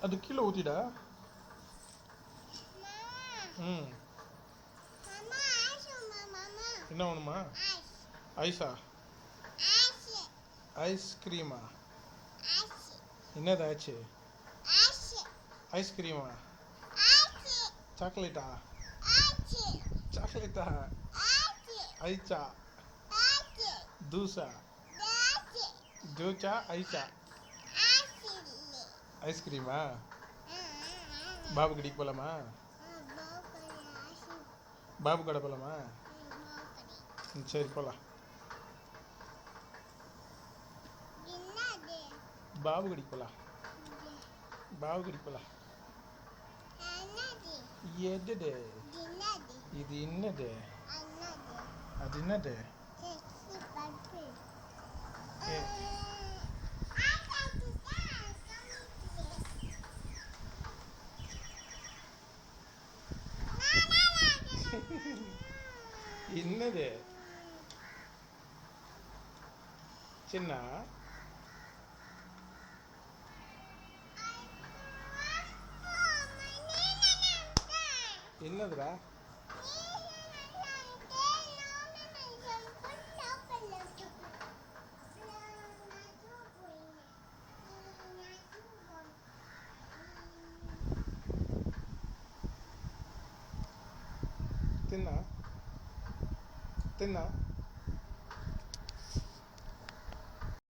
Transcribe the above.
அது கீழே ஊற்றிடா. ம். என்ன வேணுமா? ஐஸா? ஐஸ்கிரீமா? என்னது ஆச்சு? ஐஸ்கிரீமா? சாக்லேட்டா? சாக்லேட்டா? ஐச்சா? தூசா? ஜூச்சா ஐஸா? ஐஸ்கிரீமா? பாபு கடைக்கு போகலாமா? பாபு கடை போகலாமா? சரி போகலாம். பாபு கடைக்கு போகலாம். பாபு கடைக்கு போகலாம். எது இது? என்னது அது? என்னது? ஏ, என்னது சின்ன? என்னதுடா? தின்னா தின்னா